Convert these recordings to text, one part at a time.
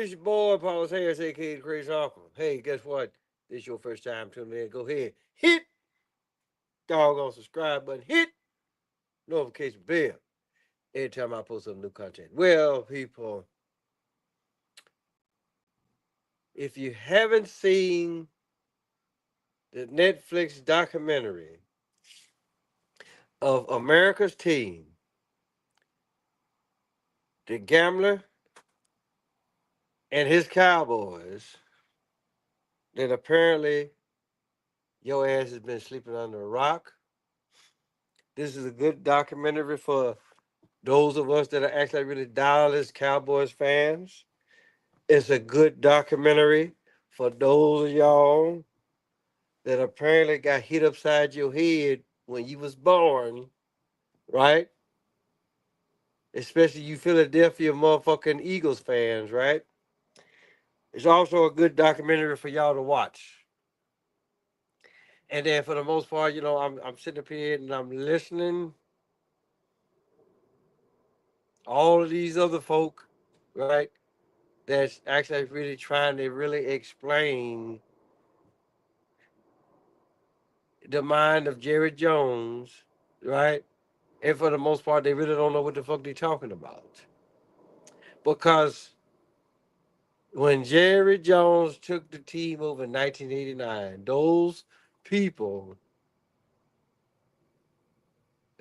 This your boy, Paul Harris, aka the Crazy Uncle. Hey, guess what? This your first time tuning in. Go ahead, hit doggone subscribe button, hit notification bell every time I post some new content. Well, people, if you haven't seen the Netflix documentary of America's team, the gambler and his Cowboys, then apparently your ass has been sleeping under a rock. This is a good documentary for those of us that are actually really diehard Cowboys fans. It's a good documentary for those of y'all that apparently got hit upside your head when you was born, right? Especially you Philadelphia motherfucking Eagles fans, right? It's also a good documentary for y'all to watch. And then for the most part, I'm sitting up here and I'm listening all of these other folk, right? That's actually really trying to really explain the mind of Jerry Jones, right? And for the most part, they really don't know what the fuck they're talking about. Because when Jerry Jones took the team over in 1989, those people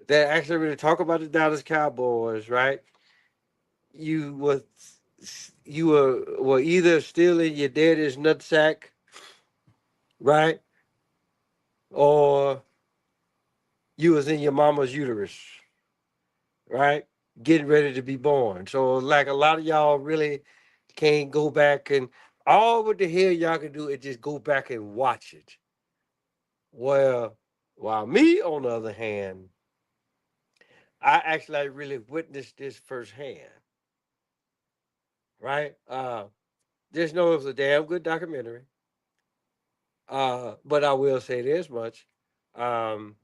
that actually really talk about the Dallas Cowboys, right? You were you were either still in your daddy's nutsack, right? Or you was in your mama's uterus, right? Getting ready to be born. So like a lot of y'all really can't go back and all what the hell y'all can do is just go back and watch it. Well, while me on the other hand, I actually really witnessed this firsthand, right? Just know it was a damn good documentary. But I will say this much. Um,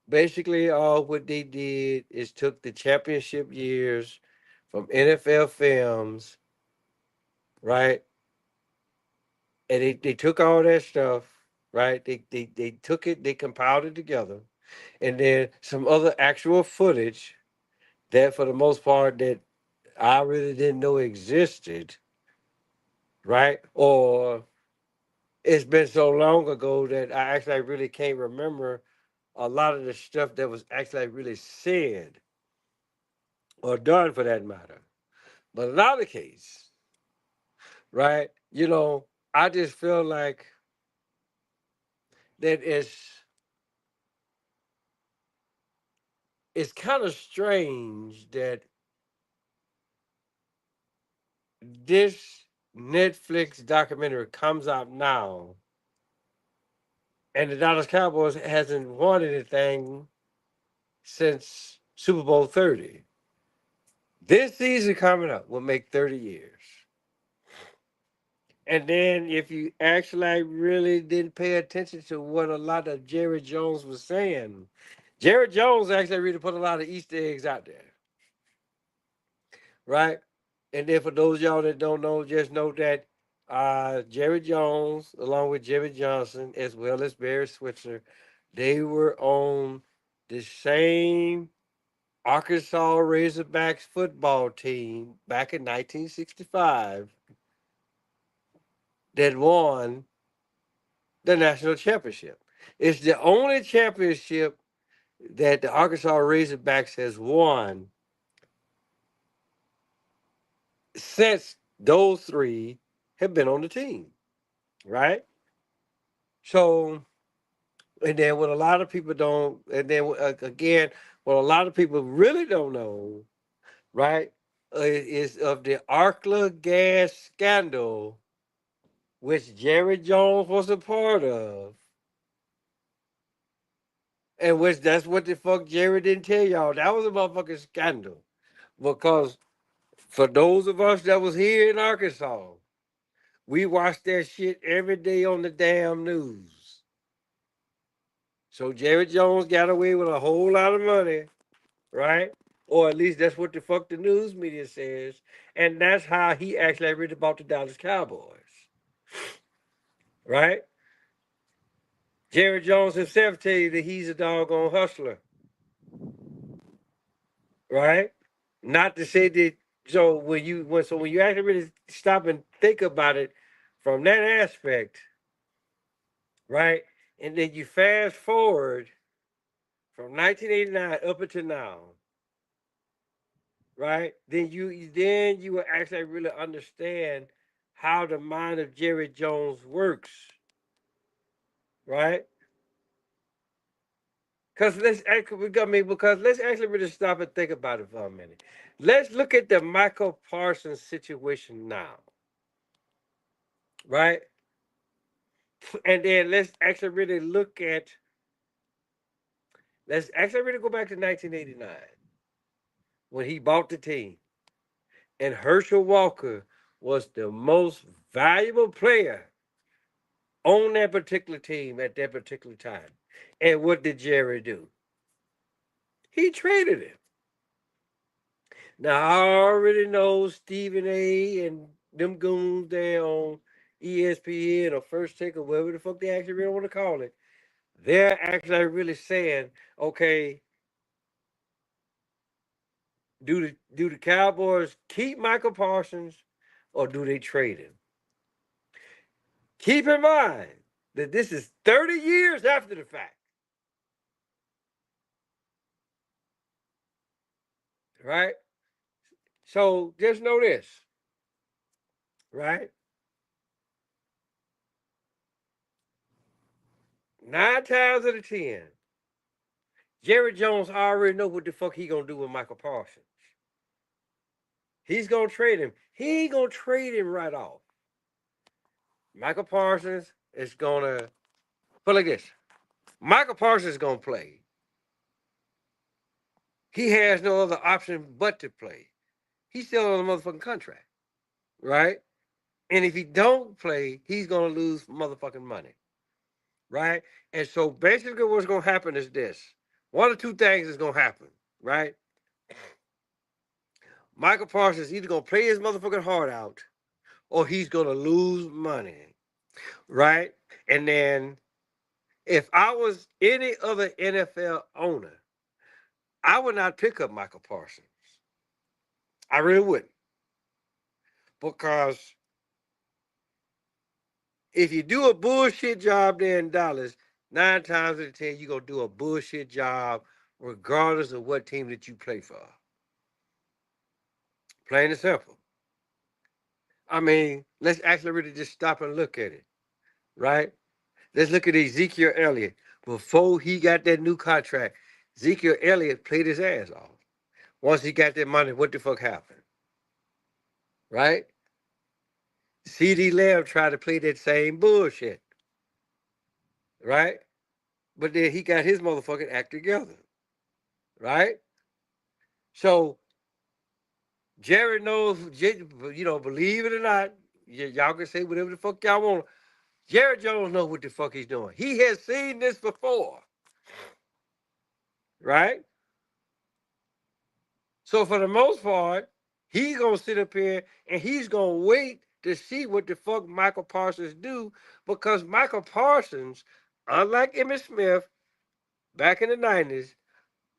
Basically, all what they did is took the championship years from NFL films, right? And they took all that stuff, right? They took it, they compiled it together, and then some other actual footage that, for the most part, that I really didn't know existed, right? Or it's been so long ago that I actually really can't remember a lot of the stuff that was actually really said or done for that matter. But in other case, right? I just feel like that it's kind of strange that this Netflix documentary comes out now and the Dallas Cowboys hasn't won anything since Super Bowl 30. This season coming up will make 30 years. And then if you actually really didn't pay attention to what a lot of Jerry Jones was saying, Jerry Jones actually really put a lot of Easter eggs out there, right? And then for those of y'all that don't know, just know that Jerry Jones, along with Jerry Johnson, as well as Barry Switzer, they were on the same Arkansas Razorbacks football team back in 1965 that won the national championship. It's the only championship that the Arkansas Razorbacks has won since those three have been on the team, right? So, and then what a lot of people don't, and then again, what a lot of people really don't know, right, is of the Arkla gas scandal, which Jerry Jones was a part of, and which that's what the fuck Jerry didn't tell y'all. That was a motherfucking scandal. Because for those of us that was here in Arkansas, we watched that shit every day on the damn news. So Jerry Jones got away with a whole lot of money, right? Or at least that's what the fuck the news media says. And that's how he actually read about the Dallas Cowboys. Right? Jerry Jones himself tell you that he's a doggone hustler. Right? Not to say that when you actually really stop and think about it from that aspect, right? And then you fast forward from 1989 up until now, right? Then you will actually really understand how the mind of Jerry Jones works, right? Because let's actually really stop and think about it for a minute. Let's look at the Michael Parsons situation now, right? And then let's actually really go back to 1989 when he bought the team, and Herschel Walker was the most valuable player on that particular team at that particular time. And what did Jerry do? He traded him. Now I already know Stephen A. and them goons there on ESPN or First Take or whatever the fuck they actually really want to call it. They're actually really saying, okay, do the Cowboys keep Michael Parsons or do they trade him? Keep in mind that this is 30 years after the fact, right? So just know this, right? 9 times out of 10, Jerry Jones already know what the fuck he gonna do with Michael Parsons. He's gonna trade him. He ain't gonna trade him right off. Michael Parsons is gonna put like this. Michael Parsons is gonna play. He has no other option but to play. He's still on a motherfucking contract, right? And if he don't play, he's gonna lose motherfucking money, right? And so basically, what's gonna happen is this: one of two things is gonna happen, right? Michael Parsons is either gonna play his motherfucking heart out, or he's gonna lose money, right? And then if I was any other NFL owner, I would not pick up Michael Parsons. I really wouldn't, because if you do a bullshit job there in Dallas, 9 times out of 10 you're gonna do a bullshit job regardless of what team that you play for. Plain and simple. I mean, let's actually really just stop and look at it, right? Let's look at Ezekiel Elliott. Before he got that new contract, Ezekiel Elliott played his ass off. Once he got that money, what the fuck happened? Right? CD Lamb tried to play that same bullshit. Right? But then he got his motherfucking act together. Right? So Jerry knows, believe it or not, y'all can say whatever the fuck y'all want. Jerry Jones knows what the fuck he's doing. He has seen this before. Right? So for the most part, he's gonna sit up here and he's gonna wait to see what the fuck Michael Parsons do, because Michael Parsons, unlike Emmitt Smith back in the 90s,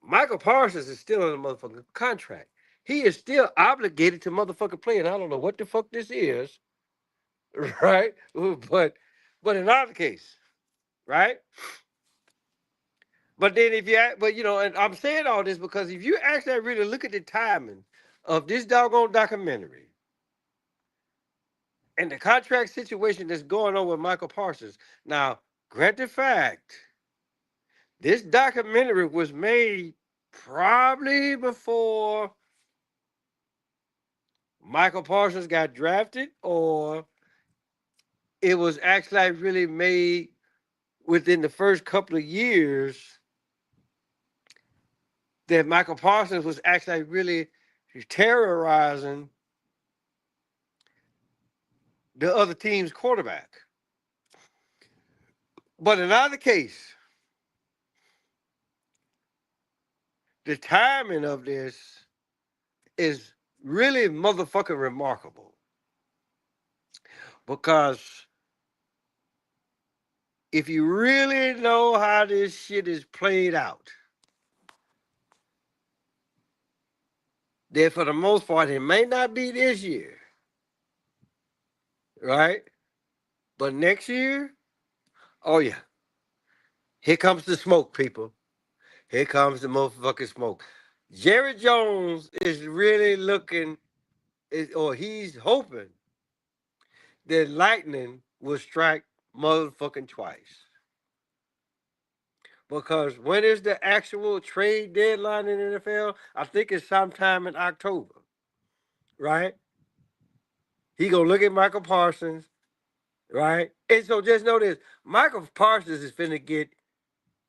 Michael Parsons is still on a motherfucking contract. He is still obligated to motherfucking play, and I don't know what the fuck this is, right? But in our case, right? But then and I'm saying all this because if you actually really look at the timing of this doggone documentary and the contract situation that's going on with Michael Parsons. Now, granted fact, this documentary was made probably before Michael Parsons got drafted, or it was actually really made within the first couple of years that Michael Parsons was actually really terrorizing the other team's quarterback. But in either case, the timing of this is really motherfucking remarkable because if you really know how this shit is played out, then for the most part, it may not be this year, right? But next year, oh yeah, here comes the smoke, people. Here comes the motherfucking smoke. Jerry Jones is really looking, or he's hoping that lightning will strike motherfucking twice. Because when is the actual trade deadline in the NFL? I think it's sometime in October, right? He gonna look at Michael Parsons, right? And so just know this: Michael Parsons is finna get,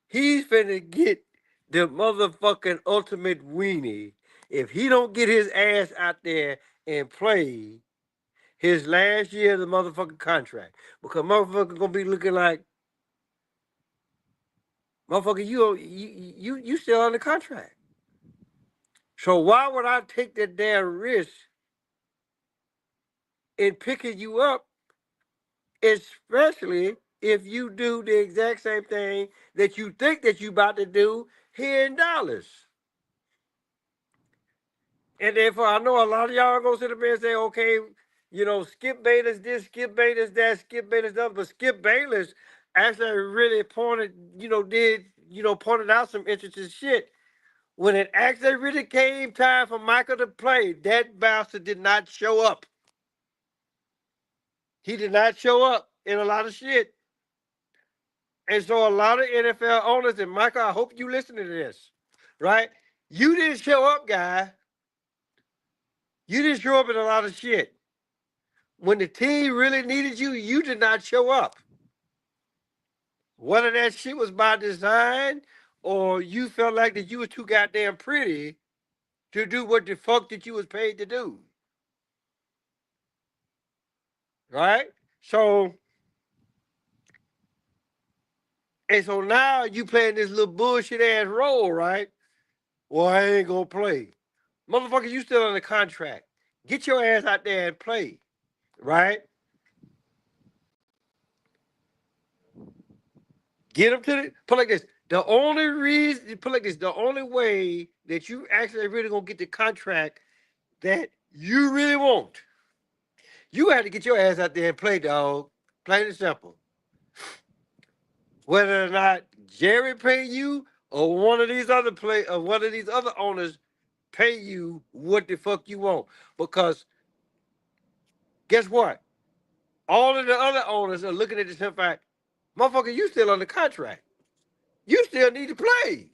he's finna get the motherfucking ultimate weenie if he don't get his ass out there and play his last year of the motherfucking contract. Because motherfucker gonna be looking like, motherfucker, you still on the contract. So why would I take that damn risk in picking you up, especially if you do the exact same thing that you think that you about to do here in Dallas? And therefore, I know a lot of y'all are gonna sit up there and say, okay, Skip Bayless this, Skip Bayless that, Skip Bayless that, but Skip Bayless actually really pointed out some interesting shit. When it actually really came time for Michael to play, that bastard did not show up. He did not show up in a lot of shit. And so a lot of NFL owners, and Michael, I hope you listen to this, right? You didn't show up, guy. You didn't show up in a lot of shit. When the team really needed you, you did not show up. Whether that shit was by design or you felt like that you were too goddamn pretty to do what the fuck that you was paid to do. Right? So now you playing this little bullshit ass role, right? Well, I ain't gonna play. Motherfucker, you still under contract. Get your ass out there and play. Right? Get them to the put like this. The only reason put like this, the only way that you actually really gonna get the contract that you really want, you have to get your ass out there and play, dog. Plain and simple. Whether or not Jerry pay you or one of these other owners pay you what the fuck you want. Because guess what? All of the other owners are looking at the simple fact, motherfucker, you still under contract. You still need to play.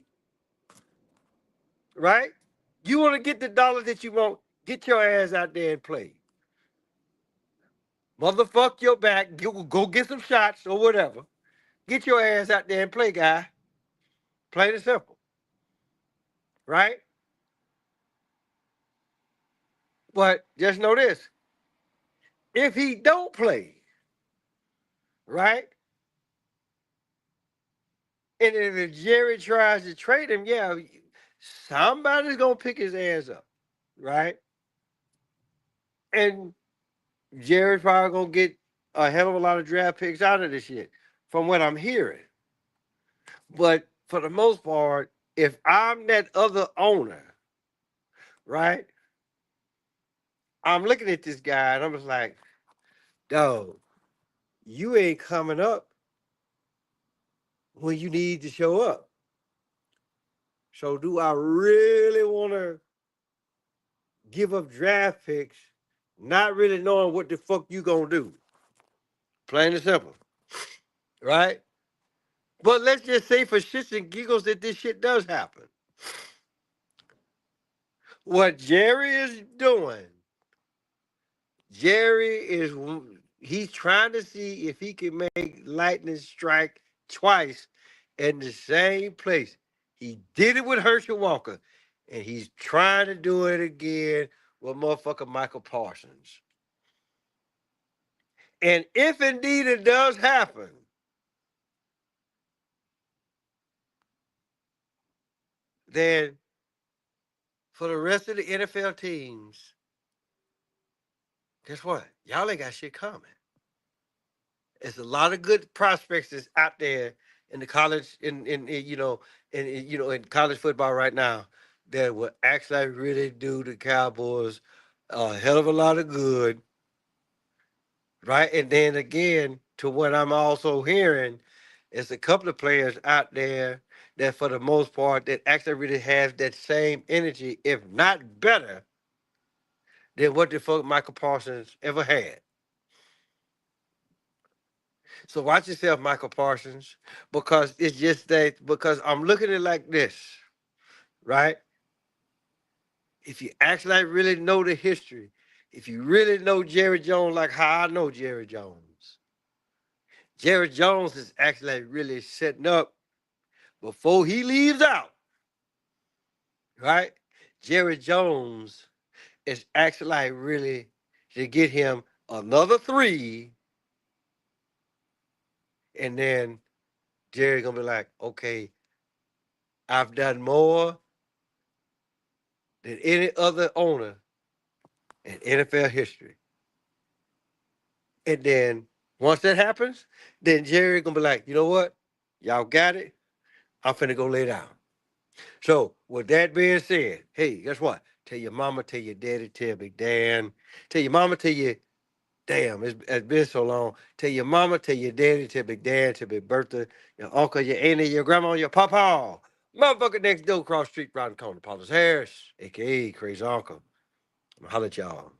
Right? You want to get the dollars that you want, get your ass out there and play. Motherfuck your back, go get some shots or whatever. Get your ass out there and play, guy. Plain and simple. Right? But just know this. If he don't play, right? And if Jerry tries to trade him, yeah, somebody's gonna pick his ass up, right? And Jerry's probably gonna get a hell of a lot of draft picks out of this shit, from what I'm hearing. But for the most part, if I'm that other owner, right? I'm looking at this guy and I'm just like, dog, you ain't coming up when you need to show up. So do I really want to give up draft picks, not really knowing what the fuck you gonna do? Plain and simple, right? But let's just say for shits and giggles that this shit does happen. What Jerry is doing, Jerry is he's trying to see if he can make lightning strike twice in the same place. He did it with Herschel Walker, and he's trying to do it again with motherfucker Michael Parsons. And if indeed it does happen, then For the rest of the NFL teams, guess what? Y'all ain't got shit coming. There's a lot of good prospects that's out there in the college, in college football right now that will actually really do the Cowboys a hell of a lot of good, right? And then again, to what I'm also hearing, is a couple of players out there that, for the most part, that actually really has that same energy, if not better, than what the fuck Michael Parsons ever had. So watch yourself, Michael Parsons, because it's just that, because I'm looking at it like this, right? If you actually really know the history, if you really know Jerry Jones like how I know Jerry Jones is actually really setting up before he leaves out, right? Jerry Jones is actually like really to get him another three, and then Jerry gonna be like, okay, I've done more than any other owner in NFL history. And then once that happens, then Jerry gonna be like, you know what? Y'all got it. I'm finna go lay down. So with that being said, hey, guess what? Tell your mama, tell your daddy, tell Big Dan, tell your mama, tell your damn, it's been so long. Tell your mama, tell your daddy, tell Big Dan, tell Big Bertha, your uncle, your auntie, your grandma, your papa. Motherfucker next door, cross street, round the corner, Paulus Harris, aka Crazy Uncle. I'm gonna holler at y'all.